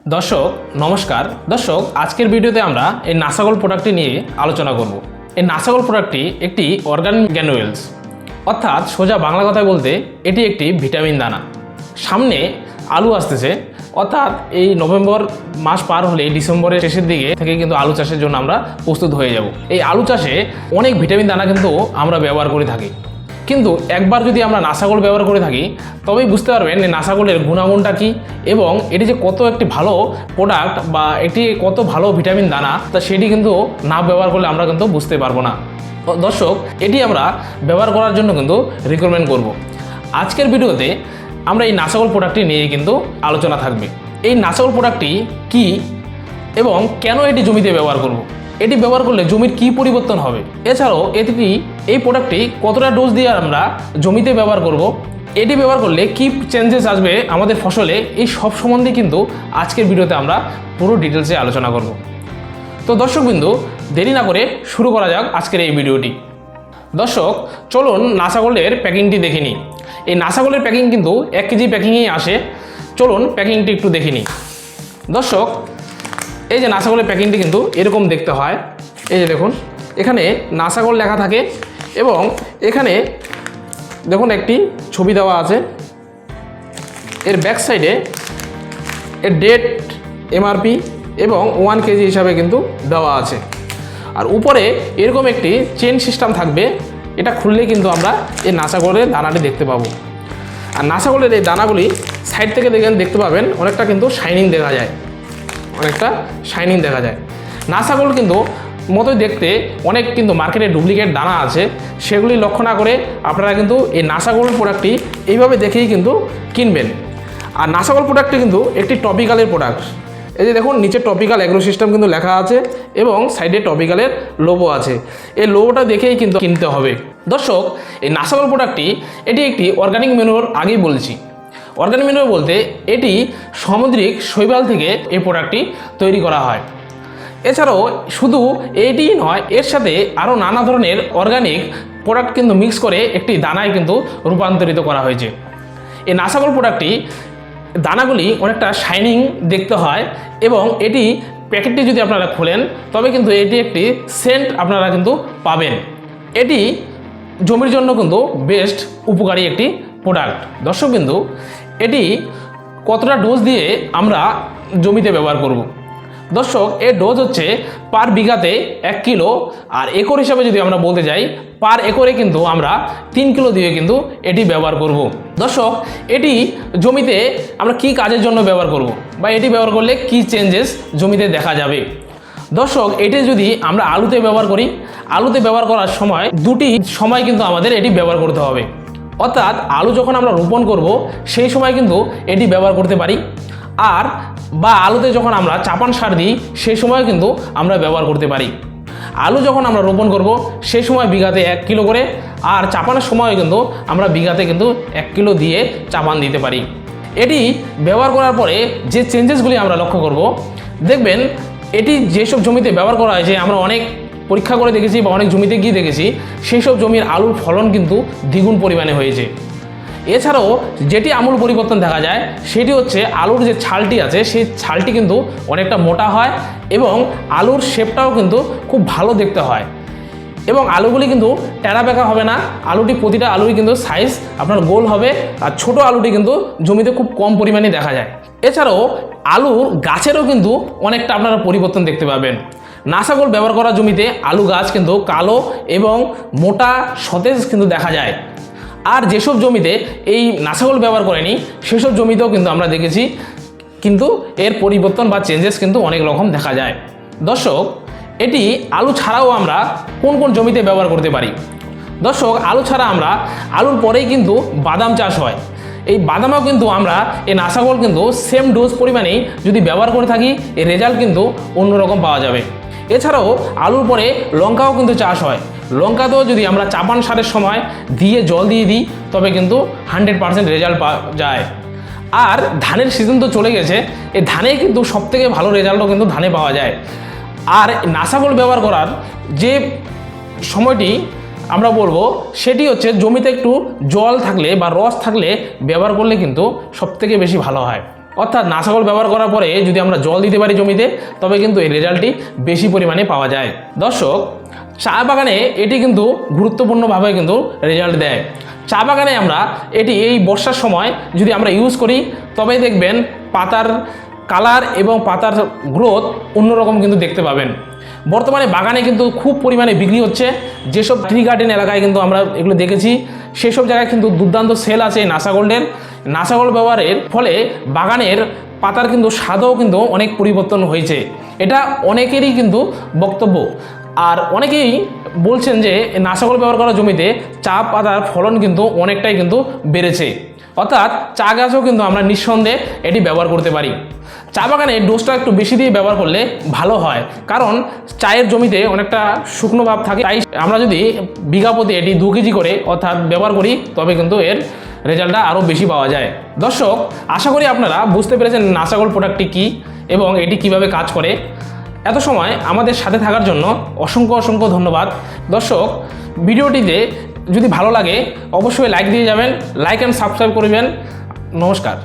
দর্শক নমস্কার। দর্শক আজকের ভিডিওতে আমরা এই নাসাগোল্ড প্রোডাক্টটি নিয়ে আলোচনা করব। এই নাসাগোল্ড প্রোডাক্টটি একটি অর্গানিক গ্র্যানুয়েলস, অর্থাৎ সোজা বাংলা কথায় বলতে এটি একটি ভিটামিন দানা। সামনে আলু আসতেছে, অর্থাৎ এই নভেম্বর মাস পার হলে ডিসেম্বরের শেষের দিকে থেকে কিন্তু আলু চাষের জন্য আমরা প্রস্তুত হয়ে যাব। এই আলু চাষে অনেক ভিটামিন দানা কিন্তু আমরা ব্যবহার করে থাকি, কিন্তু একবার যদি আমরা নাসাগোল্ড ব্যবহার করে থাকি তবেই বুঝতে পারবেন এই নাসাগোল্ডের গুণাগুণটা কী এবং এটি যে কত একটি ভালো প্রোডাক্ট বা এটি কত ভালো ভিটামিন দানা, তা সেটি কিন্তু না ব্যবহার করলে আমরা কিন্তু বুঝতে পারবো না। দর্শক এটি আমরা ব্যবহার করার জন্য কিন্তু রিকমেন্ড করব। আজকের ভিডিওতে আমরা এই নাসাগোল্ড প্রোডাক্টটি নিয়ে কিন্তু আলোচনা থাকবে। এই নাসাগোল্ড প্রোডাক্টটি কী এবং কেন এটি জমিতে ব্যবহার করব, এটি ব্যবহার করলে জমির কী পরিবর্তন হবে, এছাড়াও এই প্রোডাক্টটি কতটা ডোজ দিয়ে আমরা জমিতে ব্যবহার করব, এটি ব্যবহার করলে কী চেঞ্জেস আসবে আমাদের ফসলে, এই সব সম্বন্ধে কিন্তু আজকের ভিডিওতে আমরা পুরো ডিটেলসে আলোচনা করব। তো দর্শকবিন্দু দেরি না করে শুরু করা যাক আজকের এই ভিডিওটি। দর্শক চলুন নাসাগোল্ডের প্যাকিংটি দেখে নিই। এই নাসাগোল্ডের প্যাকিং কিন্তু 1 কেজি প্যাকিংয়েই আসে। চলুন প্যাকিংটি একটু দেখে নিই। দর্শক এই যে নাসাগোল্ডের প্যাকিংটি কিন্তু এরকম দেখতে হয়। এই যে দেখুন, এখানে নাসাগোল্ড লেখা থাকে এবং এখানে দেখুন একটি ছবি দেওয়া আছে। এর ব্যাক সাইডে এর ডেট, এমআরপি এবং 1 কেজি হিসাবে কিন্তু দেওয়া আছে। আর উপরে এরকম একটি চেন সিস্টেম থাকবে, এটা খুললে কিন্তু আমরা এই নাসাগোল্ডের দানাটি দেখতে পাবো। আর নাসাগোল্ডের এই দানাগুলি সাইড থেকে দেখতে পাবেন অনেকটা কিন্তু শাইনিং দেখা যায়, নাসাগোল্ড কিন্তু মতোই দেখতে অনেক কিন্তু মার্কেটে ডুপ্লিকেট দানা আছে, সেগুলি লক্ষ্য না করে আপনারা কিন্তু এই নাসাগোল্ড প্রোডাক্টটি এইভাবে দেখেই কিন্তু কিনবেন। আর নাসাগোল্ড প্রোডাক্টটি কিন্তু একটি টপিক্যালের প্রোডাক্ট। এই যে দেখুন নিচে টপিক্যাল অ্যাগ্রো সিস্টেম কিন্তু লেখা আছে এবং সাইডে টপিক্যালের লোগো আছে। এই লোগোটা দেখেই কিন্তু কিনতে হবে। দর্শক এই নাসাগোল্ড প্রোডাক্টটি এটি একটি অর্গানিক ম্যানুয়ার, আগেই বলেছি। অর্গানিক ম্যানুয়ার বলতে এটি সামুদ্রিক শৈবাল থেকে এই প্রোডাক্টটি তৈরি করা হয়। এছাড়াও শুধু এটি নয়, এর সাথে আরও নানা ধরনের অর্গানিক প্রোডাক্ট কিন্তু মিক্স করে একটি দানায় কিন্তু রূপান্তরিত করা হয়েছে। এই নাসাগোল্ড প্রোডাক্টটি দানাগুলি অনেকটা শাইনিং দেখতে হয় এবং এটি প্যাকেটটি যদি আপনারা খোলেন তবে কিন্তু এটি একটি সেন্ট আপনারা কিন্তু পাবেন। এটি জমির জন্য কিন্তু বেস্ট উপকারী একটি প্রোডাক্ট। দর্শকবিন্দু এটি কতটা ডোজ দিয়ে আমরা জমিতে ব্যবহার করব। দর্শক এর ডোজ হচ্ছে পার বিঘাতে 1 কিলো, আর একর হিসাবে যদি আমরা বলতে যাই পার একরে কিন্তু আমরা 3 কিলো দিয়ে কিন্তু এটি ব্যবহার করব। দর্শক এটি জমিতে আমরা কি কাজের জন্য ব্যবহার করব বা এটি ব্যবহার করলে কি চেঞ্জেস জমিতে দেখা যাবে। দর্শক এটি যদি আমরা আলুতে ব্যবহার করি, আলুতে ব্যবহার করার সময় দুটি সময় কিন্তু আমাদের এটি ব্যবহার করতে হবে। অর্থাৎ আলু যখন আমরা রোপণ করব সেই সময় কিন্তু এটি ব্যবহার করতে পারি, আর বা আলুতে যখন আমরা চাপান সার দিই সেই সময় কিন্তু আমরা ব্যবহার করতে পারি। আলু যখন আমরা রোপণ করব সেই সময় বিঘাতে 1 কিলো করে, আর চাপানের সময় কিন্তু আমরা বিঘাতে কিন্তু 1 কিলো দিয়ে চাপান দিতে পারি। এটি ব্যবহার করার পরে যে চেঞ্জেসগুলি আমরা লক্ষ্য করব, দেখবেন এটি যেসব জমিতে ব্যবহার করা হয়েছে আমরা অনেক পরীক্ষা করে দেখেছি বা অনেক জমিতে গিয়ে দেখেছি, সেই সব জমির আলুর ফলন কিন্তু দ্বিগুণ পরিমাণে হয়েছে। এছাড়াও যেটি আমূল পরিবর্তন দেখা যায় সেটি হচ্ছে আলুর যে ছালটি আছে সেই ছালটি কিন্তু অনেকটা মোটা হয় এবং আলুর শেপটাও কিন্তু খুব ভালো দেখতে হয় এবং আলুগুলি কিন্তু টেরা বেঁকা হবে না। প্রতিটা আলুই কিন্তু সাইজ আপনার গোল হবে, আর ছোট আলুটি কিন্তু জমিতে খুব কম পরিমাণে দেখা যায়। এছাড়াও আলুর গাছেরও কিন্তু অনেকটা আপনারা পরিবর্তন দেখতে পাবেন। নাসাগোল্ড ব্যবহার করা জমিতে আলু গাছ কিন্তু কালো এবং মোটা সতেজ কিন্তু দেখা যায়। আর যেসব জমিতে এই নাসাগোল্ড ব্যবহার করেনি সেসব জমিতেও কিন্তু আমরা দেখেছি কিন্তু এর পরিবর্তন বা চেঞ্জেস কিন্তু অনেক রকম দেখা যায়। দর্শক এটি আলু ছাড়াও আমরা কোন কোন জমিতে ব্যবহার করতে পারি। দর্শক আলু ছাড়া আমরা আলুর পরেই কিন্তু বাদাম চাষ হয়। এই বাদামেও কিন্তু আমরা এই নাসাগোল্ড কিন্তু সেম ডোজ পরিমাণেই যদি ব্যবহার করে থাকি এর রেজাল্ট কিন্তু অন্যরকম পাওয়া যাবে। এছাড়াও আলুর পরে লঙ্কাও কিন্তু চাষ হয়। লঙ্কাতেও যদি আমরা চাপান সারের সময় দিয়ে জল দিয়ে দিই তবে কিন্তু 100% রেজাল্ট পাওয়া যায়। আর ধানের সিজন তো চলে গেছে, এই ধানে কিন্তু সবথেকে ভালো রেজাল্টও কিন্তু ধানে পাওয়া যায়। আর নাসাগোল্ড ব্যবহার করার যে সময়টি আমরা বলবো সেটি হচ্ছে জমিতে একটু জল থাকলে বা রস থাকলে ব্যবহার করলে কিন্তু সবথেকে বেশি ভালো হয়। অর্থাৎ নাসাকল ব্যবহার করার পরে যদি আমরা জল দিতে পারি জমিতে, তবে কিন্তু এই রেজাল্টটি বেশি পরিমাণে পাওয়া যায়। দর্শক, চা বাগানে এটি কিন্তু গুরুত্বপূর্ণভাবে কিন্তু রেজাল্ট দেয়। চা বাগানে আমরা এটি এই বর্ষার সময় যদি আমরা ইউজ করি, তবেই দেখবেন পাতার কালার এবং পাতার গ্রোথ অন্যরকম কিন্তু দেখতে পাবেন। বর্তমানে বাগানে কিন্তু খুব পরিমাণে বিক্রি হচ্ছে। যেসব ট্রি গার্ডেন এলাকায় কিন্তু আমরা এগুলো দেখেছি, সেসব জায়গায় কিন্তু দুর্দান্ত সেল আছে নাসাগোল্ডের। নাসাগোল্ড ব্যবহারের ফলে বাগানের পাতার কিন্তু স্বাদও কিন্তু অনেক পরিবর্তন হয়েছে, এটা অনেকেরই কিন্তু বক্তব্য। আর অনেকেই বলছেন যে নাসাগোল্ড ব্যবহার করা জমিতে চা পাতার ফলন কিন্তু অনেকটাই কিন্তু বেড়েছে। অর্থাৎ চা গাছও কিন্তু আমরা নিঃসন্দেহে এটি ব্যবহার করতে পারি। চা বাগানে ডোজটা একটু বেশি দিয়ে ব্যবহার করলে ভালো হয়, কারণ চায়ের জমিতে অনেকটা শুকনো ভাব থাকে। তাই আমরা যদি বিঘা প্রতি এটি 2 কেজি করে অর্থাৎ ব্যবহার করি, তবে কিন্তু এর রেজাল্টটা আরও বেশি পাওয়া যায়। দর্শক, আশা করি আপনারা বুঝতে পেরেছেন নাসাগোল্ড প্রোডাক্টটি কী এবং এটি কিভাবে কাজ করে। এত সময় আমাদের সাথে থাকার জন্য অসংখ্য অসংখ্য ধন্যবাদ। দর্শক, ভিডিওটিতে যদি ভালো লাগে অবশ্যই লাইক দিয়ে যাবেন, লাইক অ্যান্ড সাবস্ক্রাইব করবেন। নমস্কার।